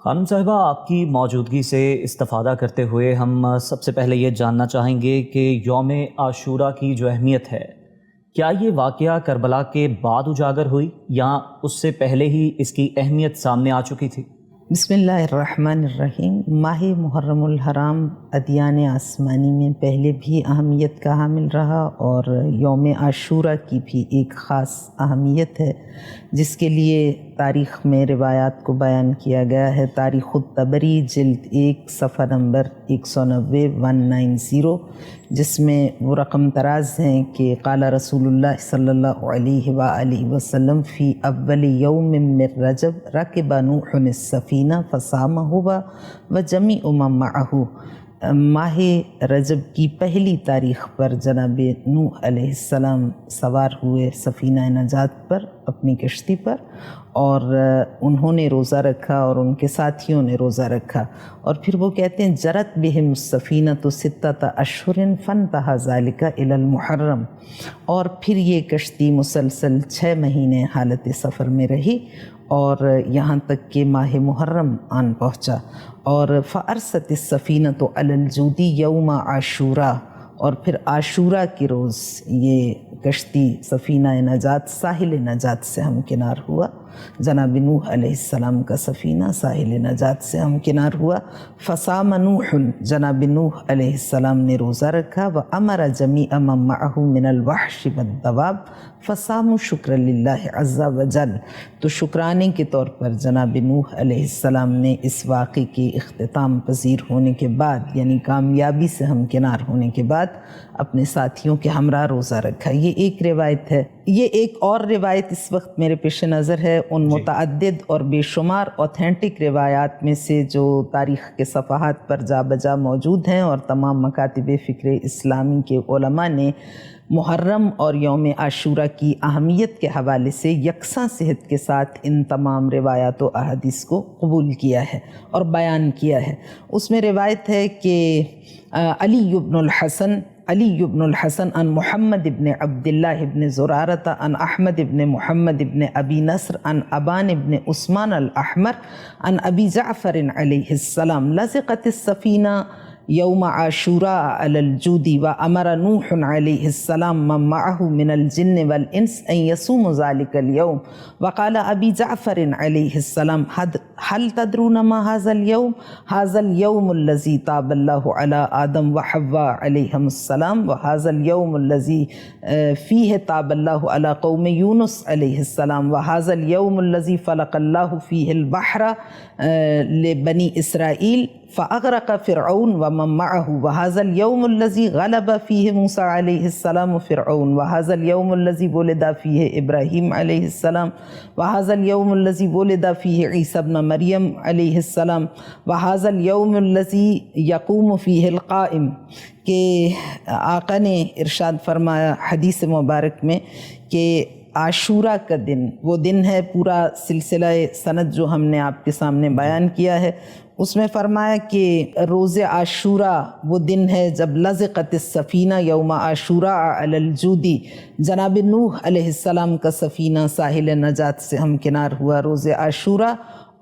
خانم صاحبہ، آپ کی موجودگی سے استفادہ کرتے ہوئے ہم سب سے پہلے یہ جاننا چاہیں گے کہ یوم عاشورہ کی جو اہمیت ہے، کیا یہ واقعہ کربلا کے بعد اجاگر ہوئی یا اس سے پہلے ہی اس کی اہمیت سامنے آ چکی تھی؟ بسم اللہ الرحمن الرحیم۔ ماہ محرم الحرام ادیان آسمانی میں پہلے بھی اہمیت کا حامل رہا، اور یوم عاشورہ کی بھی ایک خاص اہمیت ہے جس کے لیے تاریخ میں روایات کو بیان کیا گیا ہے۔ تاریخ الطبری جلد 1 صفحہ نمبر 190 جس میں وہ رقم طراز ہیں کہ قال رسول اللہ صلی اللہ علیہ وآلہ وسلم فی اول یوم من رجب رکب نوح السفینہ فصامہ وجمیع من معہ۔ ماہ رجب کی پہلی تاریخ پر جناب نوح علیہ السلام سوار ہوئے سفینہ نجات پر، اپنی کشتی پر، اور انہوں نے روزہ رکھا اور ان کے ساتھیوں نے روزہ رکھا، اور پھر وہ کہتے ہیں جرت بہم السفینۃ ستۃ اشہر فانتہی ذلک الی المحرم، اور پھر یہ کشتی مسلسل 6 مہینے حالت سفر میں رہی اور یہاں تک کہ ماہ محرم آن پہنچا، اور فارست السفینۃ علی الجودی یوم عاشورہ، اور پھر عاشورہ کے روز یہ کشتی سفینہ نجات ساحل نجات سے ہمکنار ہوا۔ جناب نوح علیہ السلام کا سفینہ ساحل نجات سے ہمکنار ہوا۔ فصام نوح، جناب نوح علیہ السلام نے روزہ رکھا، وامر جمیع من معہ من الوحش والدواب فصاموا شکر للہ عز وجل۔ تو شکرانے کے طور پر جناب نوح علیہ السلام نے اس واقعے کے اختتام پذیر ہونے کے بعد، یعنی کامیابی سے ہمکنار ہونے کے بعد، اپنے ساتھیوں کے ہمراہ روزہ رکھا۔ یہ ایک روایت ہے۔ یہ ایک اور روایت اس وقت میرے پیش نظر ہے ان متعدد اور بے شمار اوتھینٹک روایات میں سے جو تاریخ کے صفحات پر جا بجا موجود ہیں، اور تمام مکاتب فکر اسلامی کے علماء نے محرم اور یوم عاشورہ کی اہمیت کے حوالے سے یکساں صحت کے ساتھ ان تمام روایات و احادیث کو قبول کیا ہے اور بیان کیا ہے۔ اس میں روایت ہے کہ علی بن الحسن عن محمد بن عبداللہ بن زرارۃ عن احمد بن محمد بن ابی نصر عن ابان بن عثمان الاحمر عن ابی جعفر علیہ السلام لزقت السفینہ یوم عاشوراء علی الجودی وامر نوح علیہ السلام من معہ من الجن والانس ان یصوموا ذلک اليوم وقال ابی جعفر علیہ السلام هل تدرون ما هذا اليوم؟ هذا اليوم الذي تاب الله على آدم وحواء علیہم السلام، وهذا اليوم الذي فيه تاب الله على قوم يونس علیہ السلام، وهذا اليوم الذي فلق الله فيه البحر لبني اسرائیل فأغرق فرعون ومن معه، وهذا اليوم الذي غلب فيه موسى عليه السلام فرعون، وهذا اليوم الذي ولد فيه إبراهيم عليه السلام، وهذا اليوم الذي ولد فيه عيسى ابن مريم عليه السلام، وهذا اليوم الذي يقوم فيه القائم۔ کہ آقا نے ارشاد فرمایا حدیث مبارک میں کہ عاشورہ کا دن وہ دن ہے، پورا سلسلہ سند جو ہم نے آپ کے سامنے بیان کیا ہے اس میں فرمایا کہ روز عاشورہ وہ دن ہے جب لزقت السفینہ یوم عاشوراء علی الجودی، جناب نوح علیہ السلام کا سفینہ ساحل نجات سے ہمکنار ہوا روز عاشورہ،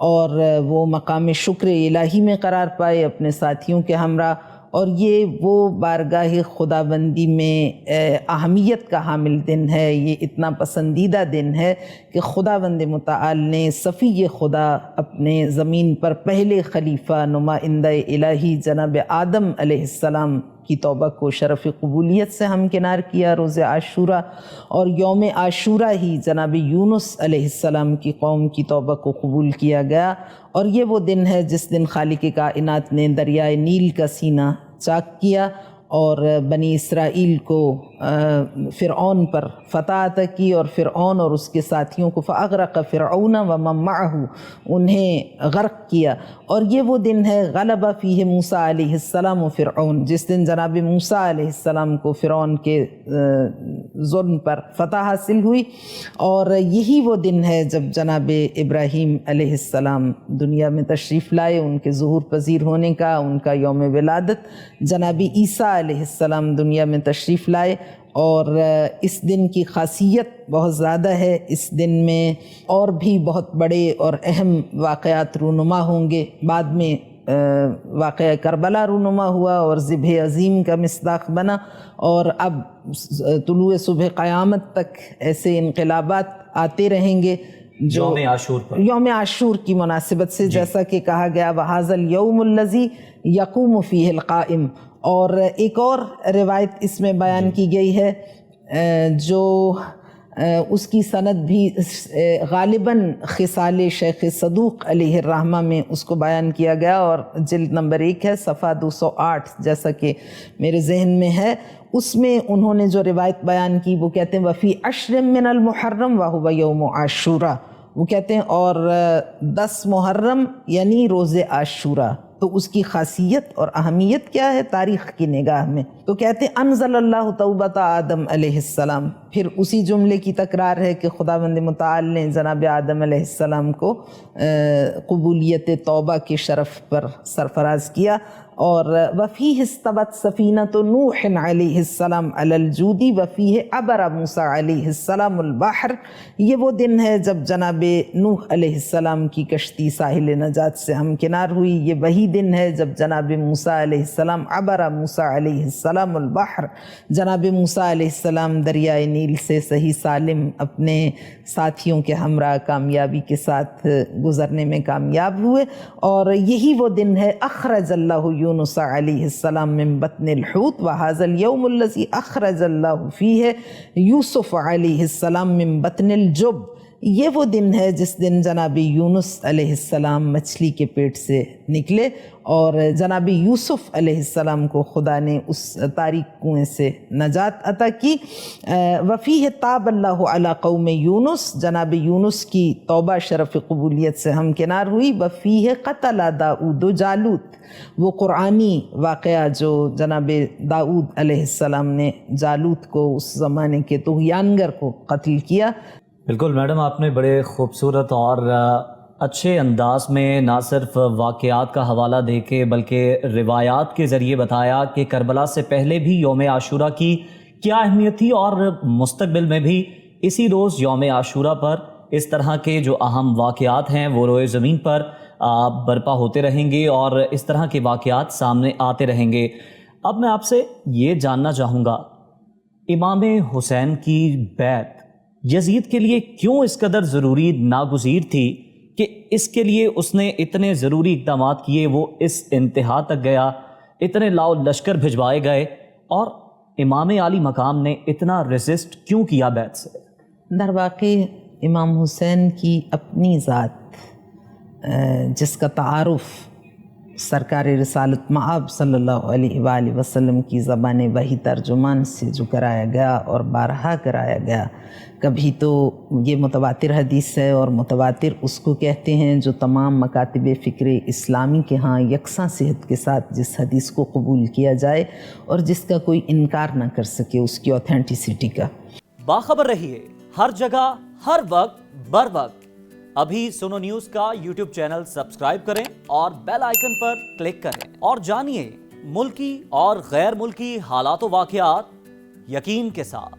اور وہ مقام شکر الہی میں قرار پائے اپنے ساتھیوں کے ہمراہ، اور یہ وہ بارگاہ خداوندی میں اہمیت کا حامل دن ہے، یہ اتنا پسندیدہ دن ہے کہ خداوند متعال نے صفی خدا اپنے زمین پر پہلے خلیفہ نمائندہ الہی جناب آدم علیہ السلام کی توبہ کو شرف قبولیت سے ہمکنار کیا روز عاشورہ، اور یوم عاشورہ ہی جناب یونس علیہ السلام کی قوم کی توبہ کو قبول کیا گیا، اور یہ وہ دن ہے جس دن خالق کائنات نے دریائے نیل کا سینہ چاک کیا اور بنی اسرائیل کو فرعون پر فتح عطا کی، اور فرعون اور اس کے ساتھیوں کو فاغرق فرعون ومن معہ انہیں غرق کیا، اور یہ وہ دن ہے غلب فیہ موسیٰ علیہ السلام و فرعون، جس دن جناب موسیٰ علیہ السلام کو فرعون کے ظلم پر فتح حاصل ہوئی، اور یہی وہ دن ہے جب جناب ابراہیم علیہ السلام دنیا میں تشریف لائے، ان کے ظہور پذیر ہونے کا، ان کا یوم ولادت، جناب عیسیٰ علیہ السلام دنیا میں تشریف لائے، اور اس دن کی خاصیت بہت زیادہ ہے۔ اس دن میں اور بھی بہت بڑے اور اہم واقعات رونما ہوں گے۔ بعد میں واقعہ کربلا رونما ہوا اور ذبح عظیم کا مصداق بنا، اور اب طلوع صبح قیامت تک ایسے انقلابات آتے رہیں گے جو یوم عاشور پر، یوم عاشور کی مناسبت سے، جیسا کہ کہا گیا وَهَذَا الْيَوْمُ الَّذِي يَقُومُ فِيهِ الْقَائِمُ۔ اور ایک اور روایت اس میں بیان کی گئی ہے جو اس کی سند بھی غالباً خصال شیخ صدوق علیہ الرحمہ میں اس کو بیان کیا گیا، اور جلد نمبر 1 ہے، صفحہ 208 جیسا کہ میرے ذہن میں ہے۔ اس میں انہوں نے جو روایت بیان کی وہ کہتے ہیں وفی عشر من المحرم وہو یوم عاشورہ، وہ کہتے ہیں اور 10 محرم یعنی روز عاشورہ۔ تو اس کی خاصیت اور اہمیت کیا ہے تاریخ کی نگاہ میں؟ تو کہتے ہیں انزل اللہ توبۃ آدم علیہ السلام، پھر اسی جملے کی تکرار ہے کہ خداوند متعال نے جناب آدم علیہ السلام کو قبولیت توبہ کے شرف پر سرفراز کیا۔ اور وفیہ استوت سفینۃ نوح علیہ السلام علی الجود وفیہ عبر موسیٰ علیہ السلام البحر، یہ وہ دن ہے جب جناب نوح علیہ السلام کی کشتی ساحل نجات سے ہمکنار ہوئی، یہ وہی دن ہے جب جناب موسیٰ علیہ السلام عبر موسیٰ علیہ السلام البحر، جناب موسیٰ علیہ السلام دریائے نیل سے صحیح سالم اپنے ساتھیوں کے ہمراہ کامیابی کے ساتھ گزرنے میں کامیاب ہوئے۔ اور یہی وہ دن ہے اخرج اللہ یونس علیہ السلام من بطن الحوت وهذا اليوم الذي اخرج اللہ فیہ یوسف علیہ السلام من بطن الجب، یہ وہ دن ہے جس دن جناب یونس علیہ السلام مچھلی کے پیٹ سے نکلے، اور جناب یوسف علیہ السلام کو خدا نے اس تاریک کنویں سے نجات عطا کی۔ وفیہ تاب اللہ علی قوم یونس، جناب یونس کی توبہ شرف قبولیت سے ہمکنار ہوئی۔ وفیہ قتل داؤد جالوت، وہ قرآنی واقعہ جو جناب داؤد علیہ السلام نے جالوت کو، اس زمانے کے طغیانگر کو قتل کیا۔ بالکل میڈم، آپ نے بڑے خوبصورت اور اچھے انداز میں نہ صرف واقعات کا حوالہ دے کے بلکہ روایات کے ذریعے بتایا کہ کربلا سے پہلے بھی یوم عاشورہ کی کیا اہمیت تھی، اور مستقبل میں بھی اسی روز یوم عاشورہ پر اس طرح کے جو اہم واقعات ہیں وہ روئے زمین پر برپا ہوتے رہیں گے اور اس طرح کے واقعات سامنے آتے رہیں گے۔ اب میں آپ سے یہ جاننا چاہوں گا، امام حسین کی بیعت یزید کے لیے کیوں اس قدر ضروری ناگزیر تھی کہ اس کے لیے اس نے اتنے ضروری اقدامات کیے، وہ اس انتہا تک گیا، اتنے لاؤ لشکر بھجوائے گئے، اور امام عالی مقام نے اتنا ریزسٹ کیوں کیا بیعت سے؟ در واقع امام حسین کی اپنی ذات جس کا تعارف سرکار رسالت مآب صلی اللہ علیہ وآلہ وسلم کی زبان وحی ترجمان سے جو کرایا گیا اور بارہا کرایا گیا، کبھی تو یہ متواتر حدیث ہے، اور متواتر اس کو کہتے ہیں جو تمام مکاتب فکر اسلامی کے ہاں یکساں صحت کے ساتھ جس حدیث کو قبول کیا جائے اور جس کا کوئی انکار نہ کر سکے اس کی اوتھینٹیسٹی کا۔ باخبر رہیے ہر جگہ ہر وقت بر وقت، ابھی سنو نیوز کا یوٹیوب چینل سبسکرائب کریں اور بیل آئیکن پر کلک کریں، اور جانیے ملکی اور غیر ملکی حالات و واقعات یقین کے ساتھ۔